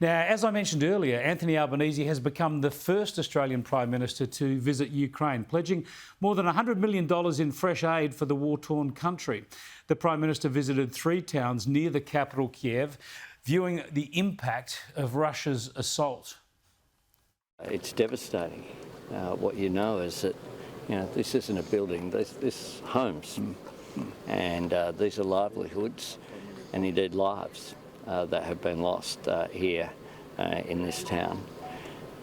Now, as I mentioned earlier, Anthony Albanese has become the first Australian Prime Minister to visit Ukraine, pledging more than $100 million in fresh aid for the war-torn country. The Prime Minister visited 3 towns near the capital, Kyiv, viewing the impact of Russia's assault. It's devastating. What you know is that, this isn't a building, this is homes. And these are livelihoods and indeed lives that have been lost here in this town.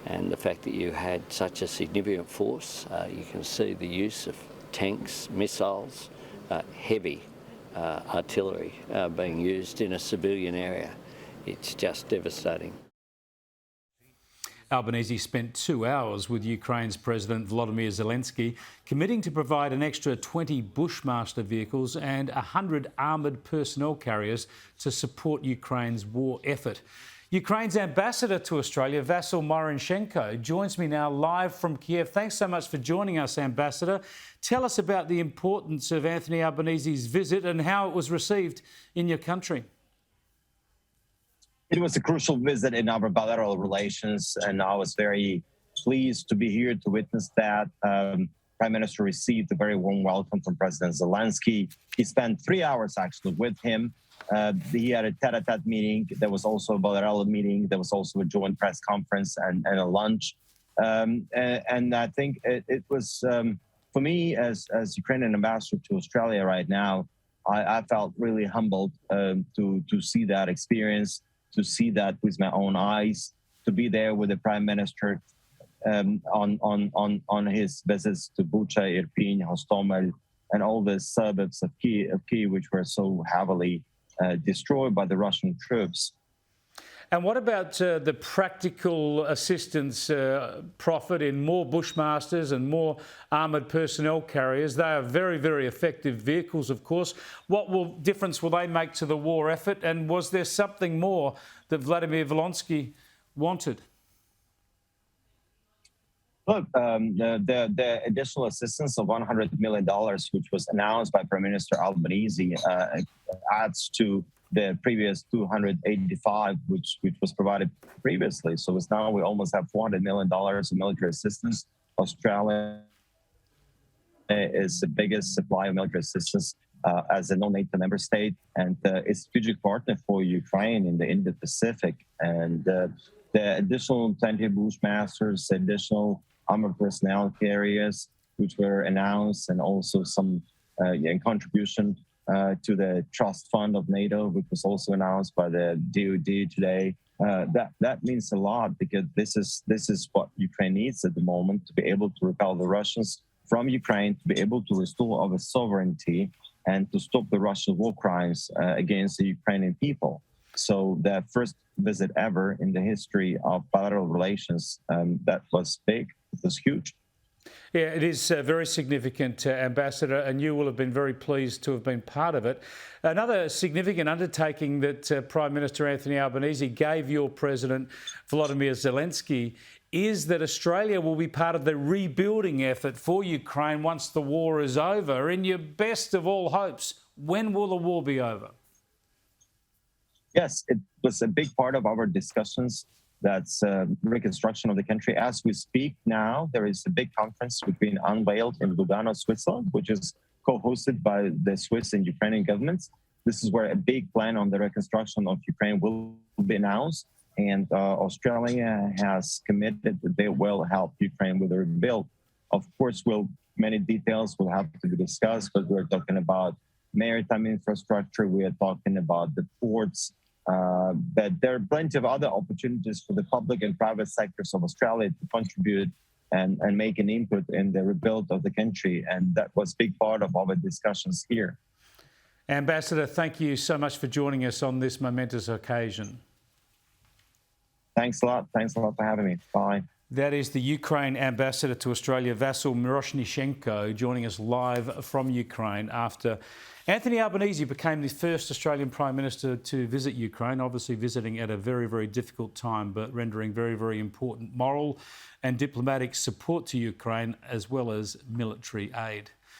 And the fact that you had such a significant force, you can see the use of tanks, missiles, heavy artillery being used in a civilian area. It's just devastating. Albanese spent 2 hours with Ukraine's President Volodymyr Zelensky, committing to provide an extra 20 Bushmaster vehicles and 100 armoured personnel carriers to support Ukraine's war effort. Ukraine's Ambassador to Australia, Vasyl Myroshnychenko, joins me now live from Kyiv. Thanks so much for joining us, Ambassador. Tell us about the importance of Anthony Albanese's visit and how it was received in your country. It was a crucial visit in our bilateral relations, and I was very pleased to be here to witness that. Prime Minister received a very warm welcome from President Zelensky. He spent 3 hours actually with him. He had a tete-a-tete meeting. There was also a bilateral meeting. There was also a joint press conference and a lunch. And I think it was, for me as Ukrainian Ambassador to Australia right now, I felt really humbled to see that experience, to see that with my own eyes, to be there with the Prime Minister on his visits to Bucha, Irpin, Hostomel, and all the suburbs of Kyiv, which were so heavily destroyed by the Russian troops. And what about the practical assistance proffered in more Bushmasters and more armoured personnel carriers? They are very, very effective vehicles, of course. What difference will they make to the war effort? And was there something more that Vladimir Zelensky wanted? Look, the additional assistance of $100 million, which was announced by Prime Minister Albanese, adds to the previous 285, which was provided previously. So it's now we almost have $400 million of military assistance. Australia is the biggest supplier of military assistance as a non-NATO member state, and it's a strategic partner for Ukraine in the Indo-Pacific. And the additional 20 Bushmasters, additional armored personnel carriers, which were announced, and also some contribution to the trust fund of NATO, which was also announced by the DoD today. That means a lot, because this is what Ukraine needs at the moment, to be able to repel the Russians from Ukraine, to be able to restore our sovereignty, and to stop the Russian war crimes against the Ukrainian people. So the first visit ever in the history of bilateral relations, that was big, it was huge. Yeah, it is very significant, Ambassador, and you will have been very pleased to have been part of it. Another significant undertaking that Prime Minister Anthony Albanese gave your President Volodymyr Zelensky is that Australia will be part of the rebuilding effort for Ukraine once the war is over. In your best of all hopes, when will the war be over? Yes, it was a big part of our discussions. That's reconstruction of the country. As we speak now, there is a big conference being unveiled in Lugano, Switzerland, which is co-hosted by the Swiss and Ukrainian governments. This is where a big plan on the reconstruction of Ukraine will be announced. And Australia has committed that they will help Ukraine with the rebuild. Of course, many details will have to be discussed, but we're talking about maritime infrastructure, we are talking about the ports, but there are plenty of other opportunities for the public and private sectors of Australia to contribute and make an input in the rebuild of the country. And that was a big part of our discussions here. Ambassador, thank you so much for joining us on this momentous occasion. Thanks a lot. Thanks a lot for having me. Bye. That is the Ukraine Ambassador to Australia, Vasyl Myroshnychenko, joining us live from Ukraine after Anthony Albanese became the first Australian Prime Minister to visit Ukraine, obviously visiting at a very, very difficult time, but rendering very, very important moral and diplomatic support to Ukraine, as well as military aid.